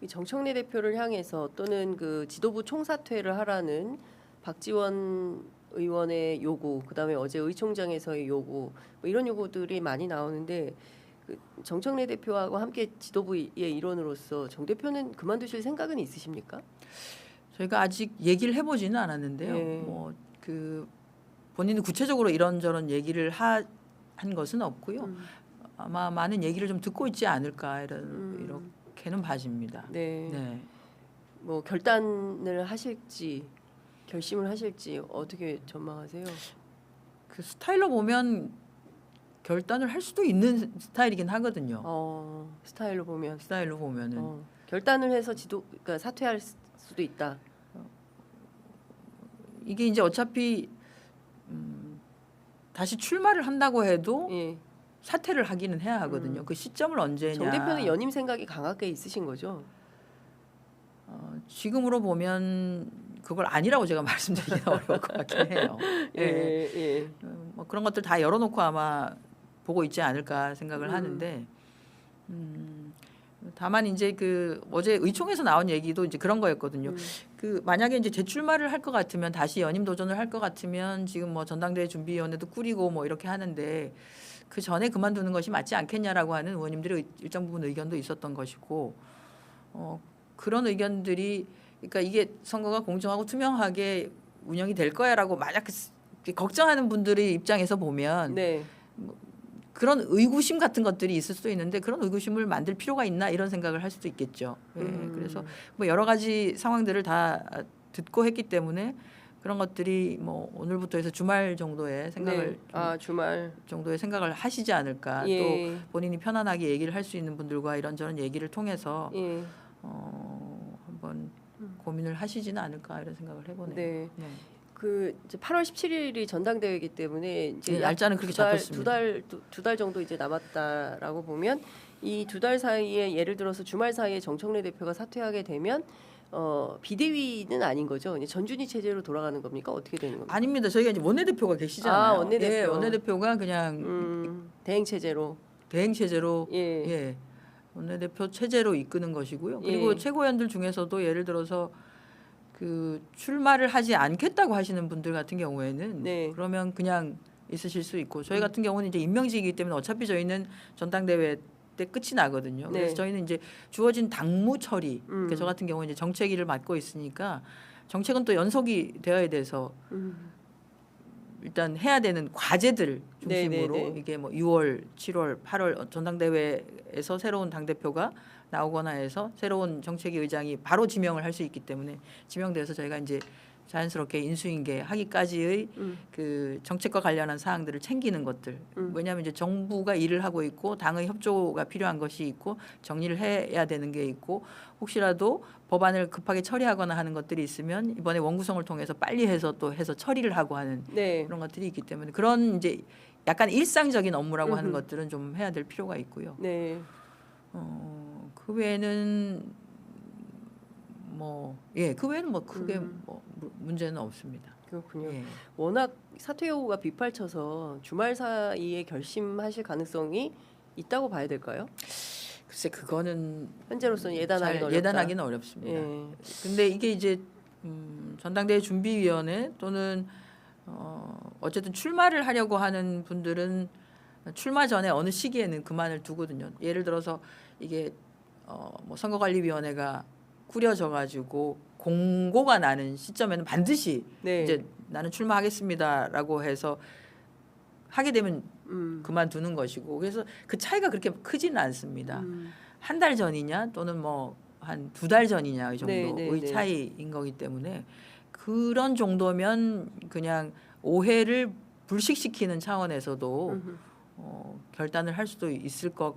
이 정청래 대표를 향해서 또는 그 지도부 총사퇴를 하라는 박지원 의원의 요구, 그다음에 어제 의총장에서의 요구, 뭐 이런 요구들이 많이 나오는데 그 정청래 대표하고 함께 지도부의 일원으로서 정 대표는 그만두실 생각은 있으십니까? 저희가 아직 얘기를 해보지는 않았는데요. 예. 뭐 그 본인이 구체적으로 이런저런 얘기를 한 것은 없고요. 아마 많은 얘기를 좀 듣고 있지 않을까 이렇게는 봐집니다. 네. 네. 뭐 결단을 하실지 결심을 하실지 어떻게 전망하세요? 그 스타일로 보면 결단을 할 수도 있는 스타일이긴 하거든요. 스타일로 보면 스타일로 보면은 결단을 해서 그러니까 사퇴할 수도 있다. 이게 이제 어차피 다시 출마를 한다고 해도 예. 사퇴를 하기는 해야 하거든요. 그 시점을 언제냐. 정 대표는 연임 생각이 강하게 있으신 거죠? 지금으로 보면 그걸 아니라고 제가 말씀드리기 어려울 것 같긴 해요. 예. 뭐 그런 것들 다 열어놓고 아마 보고 있지 않을까 생각을 하는데 다만 이제 그 어제 의총에서 나온 얘기도 이제 그런 거였거든요. 그 만약에 이제 재출마를 할 것 같으면 다시 연임 도전을 할 것 같으면 지금 뭐 전당대회 준비위원회도 꾸리고 뭐 이렇게 하는데 그 전에 그만두는 것이 맞지 않겠냐라고 하는 의원님들의 일정 부분 의견도 있었던 것이고 그런 의견들이 그러니까 이게 선거가 공정하고 투명하게 운영이 될 거야라고 만약 걱정하는 분들의 입장에서 보면 네. 그런 의구심 같은 것들이 있을 수도 있는데 그런 의구심을 만들 필요가 있나 이런 생각을 할 수도 있겠죠. 그래서 뭐 여러 가지 상황들을 다 듣고 했기 때문에 그런 것들이 뭐 오늘부터 해서 주말 정도의 생각을 주말 정도의 생각을 하시지 않을까. 예. 또 본인이 편안하게 얘기를 할 수 있는 분들과 이런저런 얘기를 통해서 예. 한번 고민을 하시지는 않을까 이런 생각을 해보네요. 네. 그 이제 8월 17일이 전당대회이기 때문에 이제 날짜는 그렇게 잡혔습니다. 두 달 정도 이제 남았다라고 보면 이 두 달 사이에 예를 들어서 주말 사이에 정청래 대표가 사퇴하게 되면 비대위는 아닌 거죠. 이제 전준위 체제로 돌아가는 겁니까? 어떻게 되는 겁니까? 아닙니다. 저희가 이제 원내대표가 계시잖아요. 원내대표. 예, 원내대표가 그냥 대행 체제로. 대행 체제로 예. 원내대표 체제로 이끄는 것이고요. 그리고 최고위원들 중에서도 예를 들어서 그 출마를 하지 않겠다고 하시는 분들 같은 경우에는 그러면 그냥 있으실 수 있고 저희 같은 경우는 이제 임명직이기 때문에 어차피 저희는 전당대회 때 끝이 나거든요. 그래서 저희는 이제 주어진 당무 처리. 그러니까 저 같은 경우는 이제 정책위를 맡고 있으니까 정책은 또 연속이 되어야 돼서 일단 해야 되는 과제들 중심으로 이게 뭐 6월, 7월, 8월 전당대회에서 새로운 당대표가 나오거나 해서 새로운 정책위 의장이 바로 지명을 할 수 있기 때문에 지명돼서 저희가 이제 자연스럽게 인수인계 하기까지의 그 정책과 관련한 사항들을 챙기는 것들. 왜냐하면 이제 정부가 일을 하고 있고 당의 협조가 필요한 것이 있고 정리를 해야 되는 게 있고 혹시라도 법안을 급하게 처리하거나 하는 것들이 있으면 이번에 원구성을 통해서 빨리 해서 또 해서 처리를 하고 하는 그런 것들이 있기 때문에 그런 이제 약간 일상적인 업무라고 하는 것들은 좀 해야 될 필요가 있고요. 그 외에는 그 외에는 뭐 크게 뭐 문제는 없습니다. 그렇군요. 워낙 사퇴 요구가 빗발쳐서 주말 사이에 결심하실 가능성이 있다고 봐야 될까요? 글쎄 그거는 현재로서는 예단하기는 어렵습니다. 근데 이게 이제 전당대회 준비위원회 또는 어쨌든 출마를 하려고 하는 분들은 출마 전에 어느 시기에는 그만을 두거든요. 예를 들어서 이게 뭐 선거관리위원회가 꾸려져 가지고 공고가 나는 시점에는 반드시 이제 나는 출마하겠습니다라고 해서 하게 되면 그만두는 것이고 그래서 그 차이가 그렇게 크지는 않습니다. 한 달 전이냐 또는 뭐 한 두 달 전이냐 이 정도의 차이인 거기 때문에 그런 정도면 그냥 오해를 불식시키는 차원에서도 결단을 할 수도 있을 것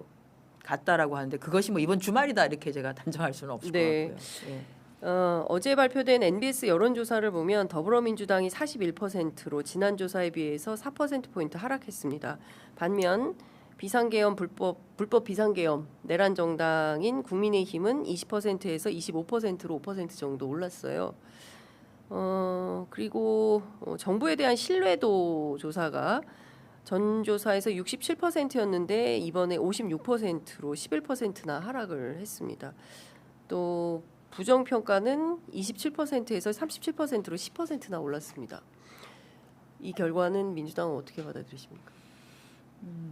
같다라고 하는데 그것이 뭐 이번 주말이다 이렇게 제가 단정할 수는 없을 것 같고요. 어제 발표된 NBS 여론조사를 보면 더불어민주당이 41%로 지난 조사에 비해서 4%포인트 하락했습니다. 반면 비상계엄 불법 비상계엄 내란 정당인 국민의힘은 20%에서 25%로 5% 정도 올랐어요. 그리고 정부에 대한 신뢰도 조사가 전 조사에서 67%였는데 이번에 56%로 11%나 하락을 했습니다. 또 부정 평가는 27%에서 37%로 10%나 올랐습니다. 이 결과는 민주당은 어떻게 받아들이십니까?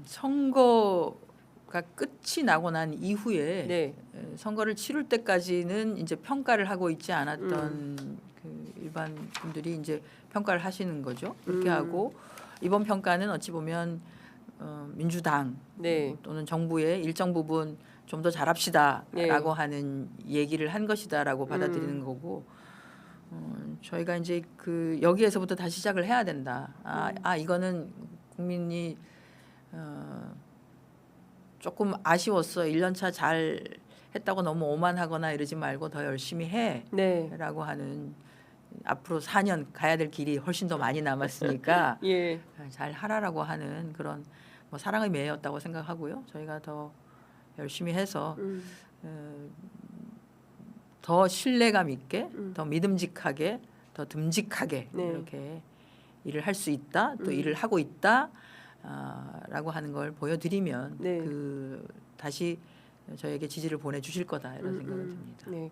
선거가 끝이 나고 난 이후에 네. 선거를 치룰 때까지는 이제 평가를 하고 있지 않았던 그 일반 분들이 이제 평가를 하시는 거죠. 그렇게 하고 이번 평가는 어찌 보면 민주당 네. 또는 정부의 일정 부분 좀 더 잘합시다라고 네. 하는 얘기를 한 것이다라고 받아들이는 거고 저희가 이제 그 여기에서부터 다시 시작을 해야 된다. 이거는 국민이 조금 아쉬웠어. 1년차 잘 했다고 너무 오만하거나 이러지 말고 더 열심히 해라고 하는 앞으로 4년 가야 될 길이 훨씬 더 많이 남았으니까 예. 잘 하라라고 하는 그런 뭐 사랑의 매였다고 생각하고요. 저희가 더 열심히 해서 더 신뢰감 있게, 더 믿음직하게, 더 듬직하게 네. 이렇게 일을 할 수 있다. 또 일을 하고 있다. 라고 하는 걸 보여드리면 네. 그 다시 저에게 지지를 보내주실 거다 이런 생각을 듭니다. 네.